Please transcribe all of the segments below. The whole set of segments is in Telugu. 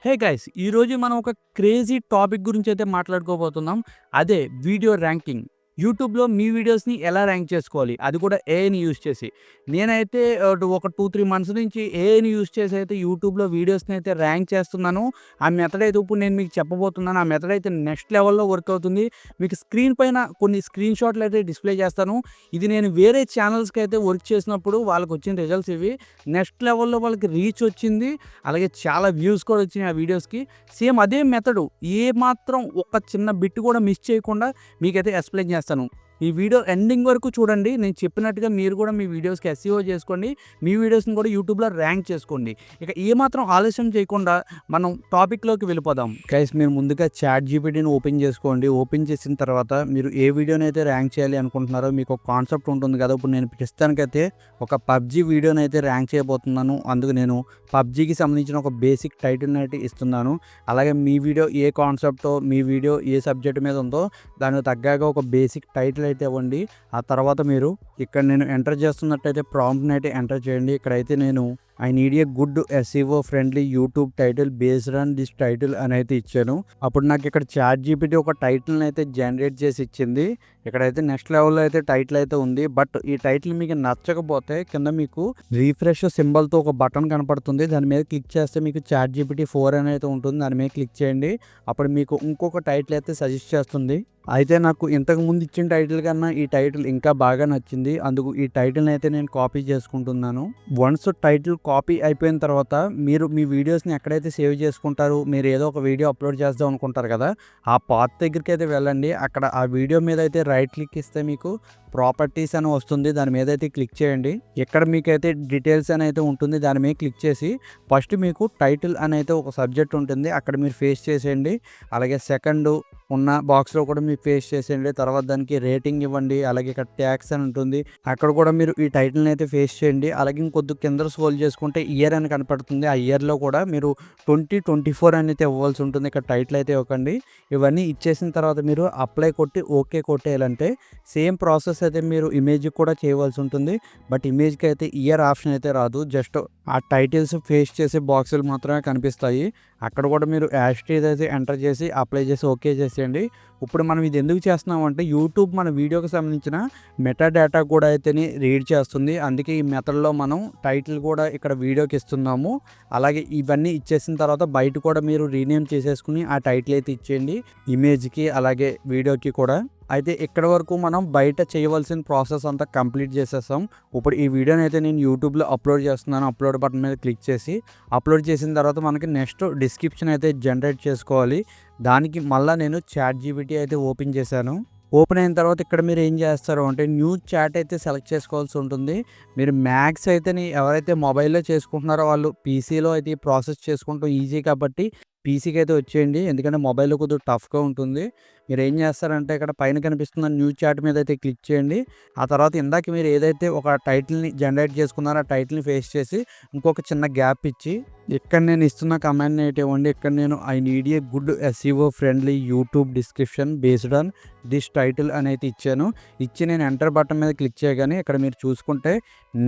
హే గైస్ ఈరోజు మనం ఒక క్రేజీ టాపిక్ గురించి అయితే మాట్లాడుకోబోతున్నాం. అదే వీడియో ర్యాంకింగ్. యూట్యూబ్‌లో మీ వీడియోస్‌ని ఎలా ర్యాంక్ చేసుకోవాలి? అది కూడా ఏఐని యూజ్ చేసి. నేనైతే ఒక 2, 3 మంత్స్ నుంచి ఏఐని యూజ్ చేసి అయితే యూట్యూబ్‌లో వీడియోస్‌ని అయితే ర్యాంక్ చేస్తున్నాను. ఆ మెథడ్ అయితే ఇప్పుడు నేను మీకు చెప్పబోతున్నాను. ఆ మెథడ్ అయితే నెక్స్ట్ లెవెల్‌లో వర్క్ అవుతుంది. మీకు స్క్రీన్ పైన కొన్ని స్క్రీన్ షాట్లు అయితే డిస్‌ప్లే చేస్తాను. ఇది నేను వేరే ఛానల్స్‌కి అయితే వర్క్ చేసినప్పుడు వాళ్ళకొచ్చిన రిజల్ట్స్ ఇవి. నెక్స్ట్ లెవెల్‌లో వాళ్ళకి రీచ్ వచ్చింది. అలాగే చాలా వ్యూస్ కూడా వచ్చినాయి ఆ వీడియోస్‌కి. సేమ్ అదే మెథడు ఏమాత్రం ఒక చిన్న బిట్ కూడా మిస్ చేయకుండా మీకైతే ఎక్స్‌ప్లెయిన్ చేస్తాను. ఈ వీడియో ఎండింగ్ వరకు చూడండి. నేను చెప్పినట్టుగా మీరు కూడా మీ వీడియోస్‌కి ఎస్ఈఓ చేసుకోండి. మీ వీడియోస్‌ని కూడా యూట్యూబ్‌లో ర్యాంక్ చేసుకోండి. ఇక ఏమాత్రం ఆలస్యం చేయకుండా మనం టాపిక్‌లోకి వెళ్ళిపోదాం. గైస్ మీరు ముందుగా చాట్ జీపీటీని ఓపెన్ చేసుకోండి. ఓపెన్ చేసిన తర్వాత మీరు ఏ వీడియోనైతే ర్యాంక్ చేయాలి అనుకుంటున్నారో మీకు ఒక కాన్సెప్ట్ ఉంటుంది కదా! ఇప్పుడు నేను ప్రస్తుతానికైతే ఒక పబ్‌జీ వీడియోనైతే ర్యాంక్ చేయబోతున్నాను. అందుకు నేను పబ్‌జీకి సంబంధించిన ఒక బేసిక్ టైటిల్‌ని అయితే ఇస్తున్నాను. అలాగే మీ వీడియో ఏ కాన్సెప్టో, మీ వీడియో ఏ సబ్జెక్ట్ మీద ఉందో దానికి తగ్గాక ఒక బేసిక్ టైటిల్ అయితే ఇవ్వండి. ఆ తర్వాత మీరు ఇక్కడ నేను ఎంటర్ చేస్తున్నట్టయితే ప్రాంప్ట్‌ని అయితే ఎంటర్ చేయండి. ఇక్కడైతే నేను I need a good SEO friendly YouTube title based on this title అని అయితే ఇచ్చాను. అప్పుడు నాకు ఇక్కడ చాట్ జీపీటీ ఒక టైటిల్‌ని అయితే జనరేట్ చేసి ఇచ్చింది. ఇక్కడైతే నెక్స్ట్ లెవెల్‌లో అయితే టైటిల్ అయితే ఉంది. బట్ ఈ టైటిల్ మీకు నచ్చకపోతే కింద మీకు రిఫ్రెష్ సింబల్‌తో ఒక బటన్ కనపడుతుంది. దాని మీద క్లిక్ చేస్తే మీకు చాట్ జీపీటీ 4 అని అయితే ఉంటుంది. దాని మీద క్లిక్ చేయండి. అప్పుడు మీకు ఇంకొక టైటిల్ అయితే సజెస్ట్ చేస్తుంది. అయితే నాకు ఇంతకు ముందు ఇచ్చిన టైటిల్ కన్నా ఈ టైటిల్ ఇంకా బాగా నచ్చింది. అందుకు ఈ టైటిల్‌ని అయితే నేను కాపీ చేసుకుంటున్నాను. వన్స్ టైటిల్ కాపీ అయిపోయిన తర్వాత మీరు మీ వీడియోస్‌ని ఎక్కడైతే సేవ్ చేసుకుంటారో, మీరు ఏదో ఒక వీడియో అప్లోడ్ చేద్దాం అనుకుంటారు కదా! ఆ పాత్ దగ్గరికి అయితే వెళ్ళండి. అక్కడ ఆ వీడియో మీద అయితే రైట్ క్లిక్ ఇస్తే మీకు ప్రాపర్టీస్ అని వస్తుంది. దాని మీద అయితే క్లిక్ చేయండి. ఇక్కడ మీకైతే డీటెయిల్స్ అని అయితే ఉంటుంది. దాని మీద క్లిక్ చేసి ఫస్ట్ మీకు టైటిల్ అని అయితే ఒక సబ్జెక్ట్ ఉంటుంది. అక్కడ మీరు పేస్ట్ చేసేయండి. అలాగే సెకండ్ ఉన్న బాక్స్‌లో కూడా మీరు పేస్ట్ చేసేయండి. తర్వాత దానికి రేటింగ్ ఇవ్వండి. అలాగే ఇక్కడ ట్యాగ్స్ అని ఉంటుంది. అక్కడ కూడా మీరు ఈ టైటిల్‌ని అయితే పేస్ట్ చేయండి. అలాగే ఇంకొద్ది కింద స్క్రోల్ చేసుకుంటే ఇయర్ అని కనపడుతుంది. ఆ ఇయర్‌లో కూడా మీరు 2024 అని అయితే ఇవ్వాల్సి ఉంటుంది. ఇక్కడ టైటిల్ అయితే ఇవ్వకండి. ఇవన్నీ ఇచ్చేసిన తర్వాత మీరు అప్లై కొట్టి ఓకే కొట్టేయాలంటే సేమ్ ప్రాసెస్ అయితే మీరు ఇమేజ్‌కి కూడా చేయవలసి ఉంటుంది. బట్ ఇమేజ్‌కి అయితే ఇయర్ ఆప్షన్ అయితే రాదు. జస్ట్ ఆ టైటిల్స్ పేస్ట్ చేసే బాక్సులు మాత్రమే కనిపిస్తాయి. అక్కడ కూడా మీరు యాజ్ ఇట్ ఈజ్ అయితే ఎంటర్ చేసి అప్లై చేసి ఓకే చేసేయండి. ఇప్పుడు మనం ఇది ఎందుకు చేస్తున్నామంటే యూట్యూబ్ మన వీడియోకి సంబంధించిన మెటా డేటా కూడా అయితేనే రీడ్ చేస్తుంది. అందుకే ఈ మెథడ్‌లో మనం టైటిల్ కూడా ఇక్కడ వీడియోకి ఇస్తున్నాము. అలాగే ఇవన్నీ ఇచ్చేసిన తర్వాత బయట కూడా మీరు రీనేమ్ చేసేసుకుని ఆ టైటిల్ అయితే ఇచ్చేయండి. ఇమేజ్‌కి అలాగే వీడియోకి కూడా. అయితే ఇక్కడ వరకు మనం బయట చేయవలసిన ప్రాసెస్ అంతా కంప్లీట్ చేసేసాం. ఇప్పుడు ఈ వీడియోని అయితే నేను యూట్యూబ్‌లో అప్లోడ్ చేస్తున్నాను. అప్లోడ్ బటన్ మీద క్లిక్ చేసి అప్లోడ్ చేసిన తర్వాత మనకి నెక్స్ట్ డిస్క్రిప్షన్ అయితే జనరేట్ చేసుకోవాలి. దానికి మళ్ళీ నేను చాట్ జీపీటీ అయితే ఓపెన్ చేశాను. ఓపెన్ అయిన తర్వాత ఇక్కడ మీరు ఏం చేస్తారు అంటే న్యూ చాట్ అయితే సెలెక్ట్ చేసుకోవాల్సి ఉంటుంది. మీరు మ్యాక్స్ అయితేని ఎవరైతే మొబైల్‌లో చేసుకుంటున్నారో వాళ్ళు పీసీలో అయితే ఈ ప్రాసెస్ చేసుకుంటాం ఈజీ కాబట్టి పీసీకి అయితే వచ్చేయండి. ఎందుకంటే మొబైల్‌లో కొద్దిగా టఫ్‌గా ఉంటుంది. మీరు ఏం చేస్తారంటే ఇక్కడ పైన కనిపిస్తున్న న్యూ చాట్ మీద అయితే క్లిక్ చేయండి. ఆ తర్వాత ఇందాక మీరు ఏదైతే ఒక టైటిల్‌ని జనరేట్ చేసుకున్నారో ఆ టైటిల్‌ని పేస్ట్ చేసి ఇంకొక చిన్న గ్యాప్ ఇచ్చి ఇక్కడ నేను ఇస్తున్న కమాండ్‌ని అయితే ఇవ్వండి. ఇక్కడ నేను I need a good SEO friendly YouTube description based on this title అని అయితే ఇచ్చాను. ఇచ్చి నేను ఎంటర్ బటన్ మీద క్లిక్ చేయగానే ఇక్కడ మీరు చూసుకుంటే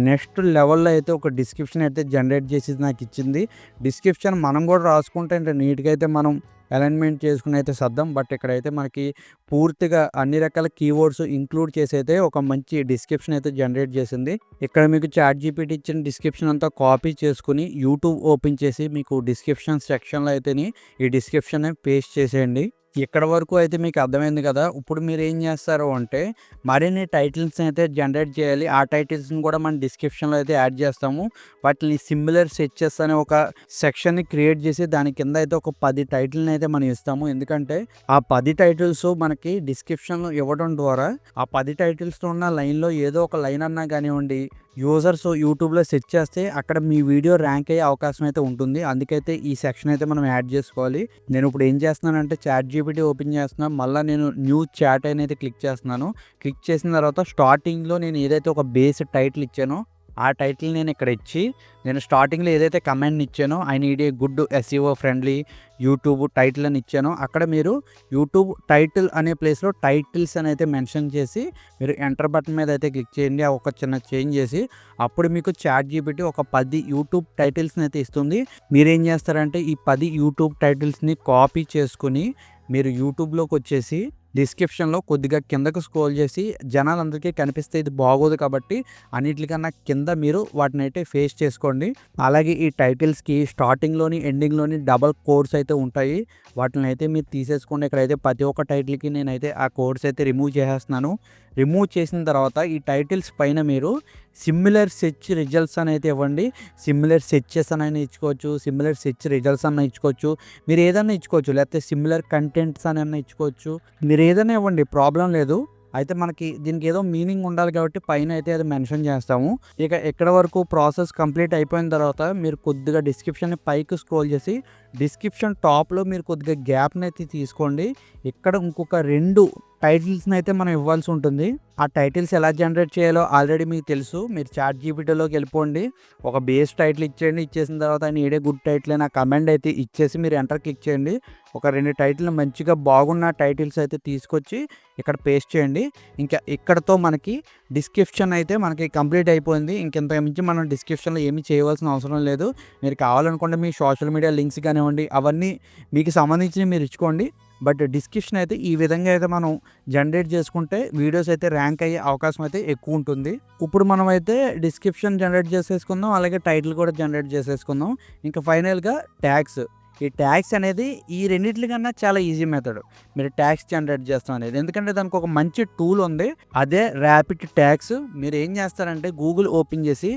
నెక్స్ట్ లెవెల్‌లో అయితే ఒక డిస్క్రిప్షన్ అయితే జనరేట్ చేసి నాకు ఇచ్చింది. డిస్క్రిప్షన్ మనం కూడా రాసుకుంటే నీట్‌గా అయితే మనం అలైన్మెంట్ చేసుకుని అయితే సర్దాం. బట్ ఇక్కడైతే మనకి పూర్తిగా అన్ని రకాల కీవర్డ్స్ ఇంక్లూడ్ చేసి అయితే ఒక మంచి డిస్క్రిప్షన్ అయితే జనరేట్ చేసింది. ఇక్కడ మీకు చాట్ జీపీటీ ఇచ్చిన డిస్క్రిప్షన్ అంతా కాపీ చేసుకుని యూట్యూబ్ ఓపెన్ చేసి మీకు డిస్క్రిప్షన్ సెక్షన్‌లో అయితేని ఈ డిస్క్రిప్షన్‌ని పేస్ట్ చేసేయండి. ఇక్కడ వరకు అయితే మీకు అర్థమైంది కదా! ఇప్పుడు మీరు ఏం చేస్తారు అంటే మరిన్ని టైటిల్స్‌ని అయితే జనరేట్ చేయాలి. ఆ టైటిల్స్‌ని కూడా మనం డిస్క్రిప్షన్‌లో అయితే యాడ్ చేస్తాము. వాటిని సిమిలర్ సెర్చెస్ అనే ఒక సెక్షన్‌ని క్రియేట్ చేసి దాని కింద అయితే ఒక 10 టైటిల్‌ని అయితే మనం ఇస్తాము. ఎందుకంటే ఆ 10 టైటిల్స్ మనకి డిస్క్రిప్షన్‌లో ఇవ్వడం ద్వారా ఆ 10 టైటిల్స్‌లో ఉన్న లైన్‌లో ఏదో ఒక లైన్ అన్నా కానివ్వండి యూజర్స్ యూట్యూబ్‌లో సెర్చ్ చేస్తే అక్కడ మీ వీడియో ర్యాంక్ అయ్యే అవకాశం అయితే ఉంటుంది. అందుకైతే ఈ సెక్షన్ అయితే మనం యాడ్ చేసుకోవాలి. నేను ఇప్పుడు ఏం చేస్తున్నానంటే చాట్ జీపీటీ ఓపెన్ చేస్తున్నా. మళ్ళీ నేను న్యూ చాట్ అని అయితే క్లిక్ చేస్తున్నాను. క్లిక్ చేసిన తర్వాత స్టార్టింగ్‌లో నేను ఏదైతే ఒక బేస్ టైటిల్ ఇచ్చానో ఆ టైటిల్ నేను ఇక్కడ ఇచ్చి, నేను స్టార్టింగ్‌లో ఏదైతే కమెంట్‌ని ఇచ్చానో I need a good SEO friendly YouTube title అని ఇచ్చానో, అక్కడ మీరు యూట్యూబ్ టైటిల్ అనే ప్లేస్‌లో టైటిల్స్ అని అయితే మెన్షన్ చేసి మీరు ఎంటర్ బటన్ మీద అయితే క్లిక్ చేయండి. ఆ ఒక చిన్న చేంజ్ చేసి అప్పుడు మీకు చాట్‌జీపీటీ ఒక 10 యూట్యూబ్ టైటిల్స్‌ని అయితే ఇస్తుంది. మీరేం చేస్తారంటే ఈ 10 యూట్యూబ్ టైటిల్స్‌ని కాపీ చేసుకొని మీరు యూట్యూబ్‌లోకి వచ్చేసి డిస్క్రిప్షన్‌లో కొద్దిగా కిందకు స్క్రోల్ చేసి జనాలందరికీ కనిపిస్తే ఇది బాగోదు కాబట్టి అన్నిట్లికన్నా కింద మీరు వాటినైతే ఫేస్ చేసుకోండి. అలాగే ఈ టైటిల్స్‌కి స్టార్టింగ్‌లోని, ఎండింగ్‌లోని డబుల్ కోట్స్ అయితే ఉంటాయి. వాటినైతే మీరు తీసేసుకోండి. ఇక్కడైతే ప్రతి ఒక్క టైటిల్‌కి నేనైతే ఆ కోట్స్ అయితే రిమూవ్ చేసేస్తున్నాను. రిమూవ్ చేసిన తర్వాత ఈ టైటిల్స్ పైన మీరు సిమిలర్ సెర్చ్ రిజల్ట్స్ అని అయితే ఇవ్వండి. సిమిలర్ సెర్చెస్ అనైనా ఇచ్చుకోవచ్చు. సిమిలర్ సెర్చ్ రిజల్ట్స్ అన్నా ఇచ్చుకోవచ్చు. మీరు ఏదన్నా ఇచ్చుకోవచ్చు. లేకపోతే సిమిలర్ కంటెంట్స్ అనన్నా ఇచ్చుకోవచ్చు. మీరు ఏదైనా ఇవ్వండి, ప్రాబ్లం లేదు. అయితే మనకి దీనికి ఏదో మీనింగ్ ఉండాలి కాబట్టి పైన అయితే అది మెన్షన్ చేస్తాము. ఇక ఎక్కడ వరకు ప్రాసెస్ కంప్లీట్ అయిపోయిన తర్వాత మీరు కొద్దిగా డిస్క్రిప్షన్‌ని పైకి స్క్రోల్ చేసి డిస్క్రిప్షన్ టాప్‌లో మీరు కొద్దిగా గ్యాప్‌ని అయితే తీసుకోండి. ఇక్కడ ఇంకొక 2 టైటిల్స్‌ని అయితే మనం ఇవ్వాల్సి ఉంటుంది. ఆ టైటిల్స్ ఎలా జనరేట్ చేయాలో ఆల్రెడీ మీకు తెలుసు. మీరు చాట్‌జీపీటీలోకి వెళ్ళిపోండి. ఒక బేస్ టైటిల్ ఇచ్చేయండి. ఇచ్చేసిన తర్వాత I need a good title అని ఆ కమాండ్ అయితే ఇచ్చేసి మీరు ఎంటర్ క్లిక్ చేయండి. ఒక 2 టైటిల్‌ని మంచిగా బాగున్న టైటిల్స్ అయితే తీసుకొచ్చి ఇక్కడ పేస్ట్ చేయండి. ఇంకా ఇక్కడితో మనకి డిస్క్రిప్షన్ అయితే మనకి కంప్లీట్ అయిపోయింది. ఇంకింతకు మించి మనం డిస్క్రిప్షన్‌లో ఏమీ చేయవలసిన అవసరం లేదు. మీరు కావాలనుకుంటే మీ సోషల్ మీడియా లింక్స్ కానివ్వండి, అవన్నీ మీకు సంబంధించినవి మీరు ఇచ్చుకోండి. బట్ డిస్క్రిప్షన్ అయితే ఈ విధంగా అయితే మనం జనరేట్ చేసుకుంటే వీడియోస్ అయితే ర్యాంక్ అయ్యే అవకాశం అయితే ఎక్కువ ఉంటుంది. ఇప్పుడు మనం అయితే డిస్క్రిప్షన్ జనరేట్ చేసేసుకుందాం. అలాగే టైటిల్ కూడా జనరేట్ చేసేసుకుందాం. ఇంకా ఫైనల్‌గా ట్యాగ్స్. ఈ ట్యాగ్స్ అనేది ఈ రెండిట్ల కన్నా చాలా ఈజీ మెథడ్. మీరు ట్యాగ్స్ జనరేట్ చేస్తాం అనేది. ఎందుకంటే దానికి ఒక మంచి టూల్ ఉంది. అదే ర్యాపిడ్ ట్యాగ్స్. మీరు ఏం చేస్తారంటే గూగుల్ ఓపెన్ చేసి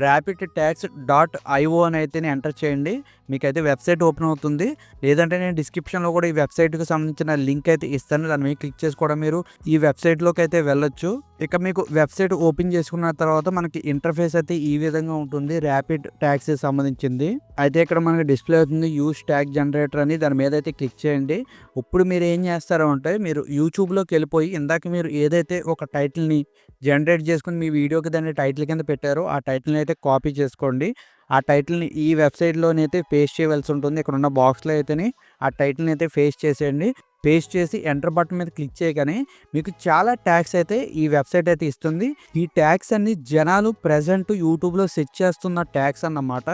ర్యాపిడ్ ట్యాగ్స్ .io అని అయితే ఎంటర్ చేయండి. మీకైతే వెబ్సైట్ ఓపెన్ అవుతుంది. లేదంటే నేను డిస్క్రిప్షన్‌లో కూడా ఈ వెబ్సైట్‌కి సంబంధించిన లింక్ అయితే ఇస్తాను. దాని మీద క్లిక్ చేసి కూడా మీరు ఈ వెబ్సైట్‌లోకి అయితే వెళ్ళొచ్చు. ఇక మీకు వెబ్సైట్ ఓపెన్ చేసుకున్న తర్వాత మనకి ఇంటర్ఫేస్ అయితే ఈ విధంగా ఉంటుంది. ర్యాపిడ్ ట్యాగ్స్‌కి సంబంధించింది. అయితే ఇక్కడ మనకి డిస్‌ప్లే అవుతుంది యూజ్ ట్యాగ్ జనరేటర్ అని. దాని మీద అయితే క్లిక్ చేయండి. ఇప్పుడు మీరు ఏం చేస్తారు అంటే మీరు యూట్యూబ్‌లోకి వెళ్ళిపోయి ఇందాక మీరు ఏదైతే ఒక టైటిల్‌ని జనరేట్ చేసుకొని మీ వీడియోకి దాన్ని టైటిల్ కింద పెట్టారో ఆ టైటిల్‌ని అయితే కాపీ చేసుకోండి. ఆ టైటిల్‌ని ఈ వెబ్సైట్‌లోనైతే పేస్ట్ చేయవలసి ఉంటుంది. ఇక్కడున్న బాక్స్‌లో అయితేనే ఆ టైటిల్‌ని అయితే పేస్ట్ చేసేయండి. పేస్ట్ చేసి ఎంటర్ బటన్ మీద క్లిక్ చేయగానే మీకు చాలా ట్యాగ్స్ అయితే ఈ వెబ్సైట్ అయితే ఇస్తుంది. ఈ ట్యాగ్స్ అన్ని జనాలు ప్రెజెంట్ యూట్యూబ్‌లో సెర్చ్ చేస్తున్న ట్యాగ్స్ అన్నమాట.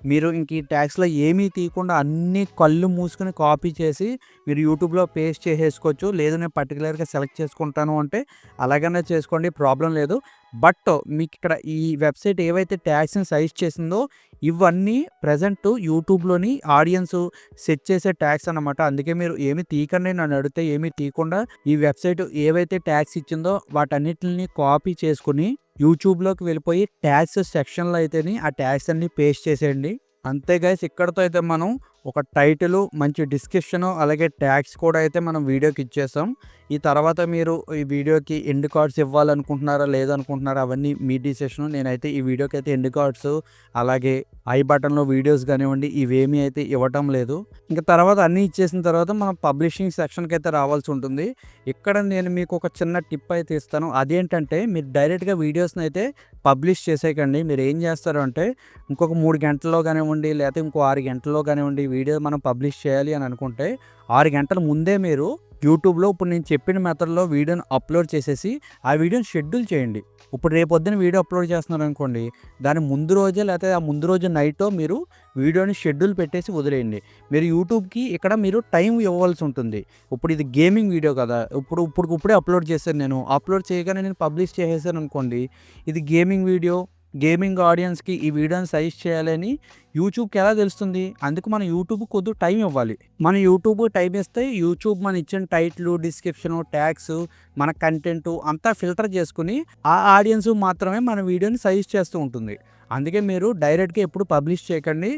మీరు ఇంక ఈ ట్యాగ్స్‌లో ఏమీ తీయకుండా అన్నీ కళ్ళు మూసుకొని కాపీ చేసి మీరు యూట్యూబ్‌లో పేస్ట్ చేసేసుకోవచ్చు. లేదు నేను పర్టిక్యులర్‌గా సెలెక్ట్ చేసుకుంటాను అంటే అలాగనే చేసుకోండి, ప్రాబ్లం లేదు. బట్ మీకు ఇక్కడ ఈ వెబ్సైట్ ఏవైతే ట్యాగ్స్‌ని సజెస్ట్ చేసిందో ఇవన్నీ ప్రెజెంట్ యూట్యూబ్‌లోని ఆడియన్స్ సెట్ చేసే ట్యాగ్స్ అన్నమాట. అందుకే మీరు ఏమి తీయకండి, నన్ను అడిగితే ఏమీ తీయకుండా ఈ వెబ్సైట్ ఏవైతే ట్యాగ్స్ ఇచ్చిందో వాటన్నిటిని కాపీ చేసుకొని యూట్యూబ్‌లోకి వెళ్ళిపోయి ట్యాగ్స్ సెక్షన్‌లో అయితేని ఆ ట్యాగ్స్ అన్ని పేస్ట్ చేసేయండి. అంతే గైస్, ఇక్కడితో అయితే మనం ఒక టైటిల్, మంచి డిస్క్రిప్షన్ అలాగే ట్యాగ్స్ కూడా అయితే మనం వీడియోకి ఇచ్చేసాం. ఈ తర్వాత మీరు ఈ వీడియోకి ఎండ్ కార్డ్స్ ఇవ్వాలనుకుంటున్నారా లేదనుకుంటున్నారా అవన్నీ మీ డిసిషన్. నేనైతే ఈ వీడియోకి అయితే ఎండ్ కార్డ్స్ అలాగే ఐ బటన్‌లో వీడియోస్ కానివ్వండి ఇవేమీ అయితే ఇవ్వటం లేదు. ఇంక తర్వాత అన్నీ ఇచ్చేసిన తర్వాత మనం పబ్లిషింగ్ సెక్షన్‌కి అయితే రావాల్సి ఉంటుంది. ఇక్కడ నేను మీకు ఒక చిన్న టిప్ అయితే ఇస్తాను. అదేంటంటే మీరు డైరెక్ట్‌గా వీడియోస్‌ని అయితే పబ్లిష్ చేసేయకండి. మీరు ఏం చేస్తారు అంటే ఇంకొక 3 గంటల్లో కానివ్వండి లేకపోతే ఇంకో 6 గంటల్లో కానివ్వండి వీడియో మనం పబ్లిష్ చేయాలి అని అనుకుంటే 6 గంటల ముందే మీరు యూట్యూబ్‌లో ఇప్పుడు నేను చెప్పిన మెథడ్‌లో వీడియోని అప్లోడ్ చేసేసి ఆ వీడియోని షెడ్యూల్ చేయండి. ఇప్పుడు రేపొద్దున వీడియో అప్లోడ్ చేస్తున్నారనుకోండి, దాని ముందు రోజే లేకపోతే ఆ ముందు రోజు నైటో మీరు వీడియోని షెడ్యూల్ పెట్టేసి వదిలేయండి. మీరు యూట్యూబ్‌కి ఇక్కడ మీరు టైం ఇవ్వవలసి ఉంటుంది. ఇప్పుడు ఇది గేమింగ్ వీడియో కదా! ఇప్పుడే అప్లోడ్ చేశాను నేను. అప్లోడ్ చేయగానే నేను పబ్లిష్ చేసేసాను అనుకోండి, ఇది గేమింగ్ వీడియో, గేమింగ్ ఆడియన్స్‌కి ఈ వీడియోని సజెస్ట్ చేయాలని యూట్యూబ్‌కి ఎలా తెలుస్తుంది? అందుకు మనం యూట్యూబ్‌కి కొద్దిగా టైం ఇవ్వాలి. మన యూట్యూబ్ టైం ఇస్తే యూట్యూబ్ మన ఇచ్చిన టైటిల్, డిస్క్రిప్షన్, ట్యాగ్స్, మన కంటెంట్ అంతా ఫిల్టర్ చేసుకొని ఆ ఆడియన్స్ మాత్రమే మన వీడియోని సజెస్ట్ చేస్తూ ఉంటుంది. అందుకే మీరు డైరెక్ట్‌గా ఎప్పుడు పబ్లిష్ చేయకండి.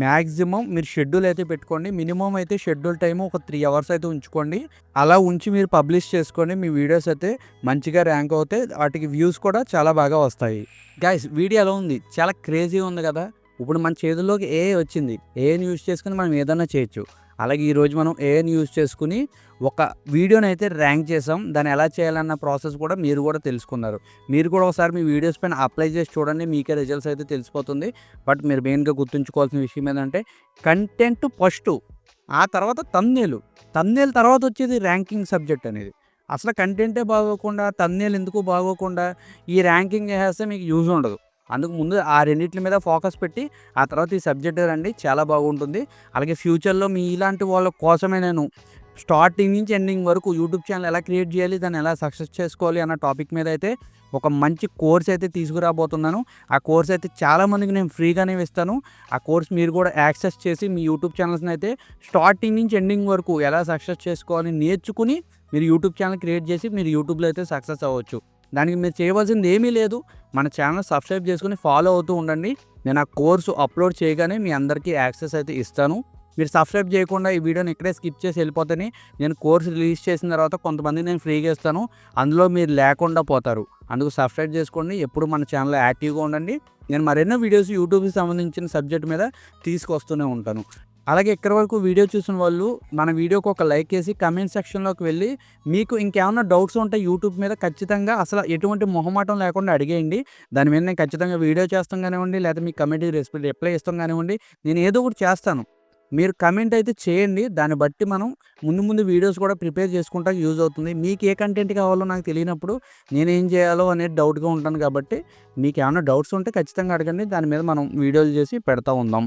మ్యాక్సిమం మీరు షెడ్యూల్ అయితే పెట్టుకోండి. మినిమమ్ అయితే షెడ్యూల్ టైమ్ ఒక 3 అవర్స్ అయితే ఉంచుకోండి. అలా ఉంచి మీరు పబ్లిష్ చేసుకోండి. మీ వీడియోస్ అయితే మంచిగా ర్యాంక్ అవుతాయి. వాటికి వ్యూస్ కూడా చాలా బాగా వస్తాయి. గైస్, వీడియో ఎలా ఉంది? చాలా క్రేజీగా ఉంది కదా! ఇప్పుడు మన చేతుల్లోకి ఏఐ వచ్చింది. ఏఐని యూజ్ చేసుకొని మనం ఏదన్నా చేయొచ్చు. అలాగే ఈరోజు మనం ఏఐని యూజ్ చేసుకొని ఒక వీడియోనైతే ర్యాంక్ చేసాం. దాన్ని ఎలా చేయాలన్న ప్రాసెస్ కూడా మీరు కూడా తెలుసుకున్నారు. మీరు కూడా ఒకసారి మీ వీడియోస్ పైన అప్లై చేసి చూడండి. మీకే రిజల్ట్స్ అయితే తెలిసిపోతుంది. బట్ మీరు మెయిన్‌గా గుర్తుంచుకోవాల్సిన విషయం ఏందంటే కంటెంట్ ఫస్టు. ఆ తర్వాత థంబ్‌నెయిల్. థంబ్‌నెయిల్ తర్వాత వచ్చేది ర్యాంకింగ్ సబ్జెక్ట్ అనేది. అసలు కంటెంటే బాగోకుండా, థంబ్‌నెయిల్ ఎందుకు బాగోకుండా ఈ ర్యాంకింగ్ చేసేస్తే మీకు యూజ్ ఉండదు. అందుకు ముందు ఆ రెండిట్ల మీద ఫోకస్ పెట్టి ఆ తర్వాత ఈ సబ్జెక్ట్ రండి, చాలా బాగుంటుంది. అలాగే ఫ్యూచర్‌లో మీలాంటి వాళ్ళ కోసమే నేను స్టార్టింగ్ నుంచి ఎండింగ్ వరకు యూట్యూబ్ ఛానల్ ఎలా క్రియేట్ చేయాలి, దాన్ని ఎలా సక్సెస్ చేసుకోవాలి అన్న టాపిక్ మీద అయితే ఒక మంచి కోర్స్ అయితే తీసుకురాబోతున్నాను. ఆ కోర్స్ అయితే చాలామందికి నేను ఫ్రీగానే ఇస్తాను. ఆ కోర్స్ మీరు కూడా యాక్సెస్ చేసి మీ యూట్యూబ్ ఛానల్స్‌ని అయితే స్టార్టింగ్ నుంచి ఎండింగ్ వరకు ఎలా సక్సెస్ చేసుకోవాలి నేర్చుకుని మీరు యూట్యూబ్ ఛానల్ క్రియేట్ చేసి మీరు యూట్యూబ్‌లో అయితే సక్సెస్ అవ్వచ్చు. దానికి మీరు చేయవలసింది ఏమీ లేదు. మన ఛానల్ సబ్స్క్రైబ్ చేసుకొని ఫాలో అవుతూ ఉండండి. నేను ఆ కోర్సు అప్లోడ్ చేయగానే మీ అందరికీ యాక్సెస్ అయితే ఇస్తాను. మీరు సబ్స్క్రైబ్ చేయకుండా ఈ వీడియోని ఇక్కడే స్కిప్ చేసి వెళ్ళిపోతేనే నేను కోర్స్ రిలీజ్ చేసిన తర్వాత కొంతమందికి నేను ఫ్రీగా ఇస్తాను. అందులో మీరు లేకుండా పోతారు. అందుకు సబ్స్క్రైబ్ చేసుకోండి. ఎప్పుడు మన ఛానల్‌లో యాక్టివ్‌గా ఉండండి. నేను మరెన్నో వీడియోస్ యూట్యూబ్‌కి సంబంధించిన సబ్జెక్ట్ మీద తీసుకొస్తూనే ఉంటాను. అలాగే ఇక్కడి వరకు వీడియో చూసిన వాళ్ళు మన వీడియోకి ఒక లైక్ చేసి కామెంట్ సెక్షన్‌లోకి వెళ్ళి మీకు ఇంకేమన్నా డౌట్స్ ఉంటే యూట్యూబ్ మీద ఖచ్చితంగా అసలు ఎటువంటి మొహమాటం లేకుండా అడిగేయండి. దాని మీద నేను ఖచ్చితంగా వీడియో చేస్తాం కానివ్వండి, లేదా మీ కమెంట్‌కి రిప్లై ఇస్తాం కానివ్వండి, నేను ఏదో ఒకటి చేస్తాను. మీరు కమెంట్ అయితే చేయండి. దాన్ని బట్టి మనం ముందు ముందు వీడియోస్ కూడా ప్రిపేర్ చేసుకుంటానికి యూజ్ అవుతుంది. మీకు ఏ కంటెంట్ కావాలో నాకు తెలియనప్పుడు నేనేం చేయాలో అనేది డౌట్‌గా ఉంటాను కాబట్టి మీకేమన్నా డౌట్స్ ఉంటే ఖచ్చితంగా అడగండి. దాని మీద మనం వీడియోలు చేసి పెడతా ఉందాం.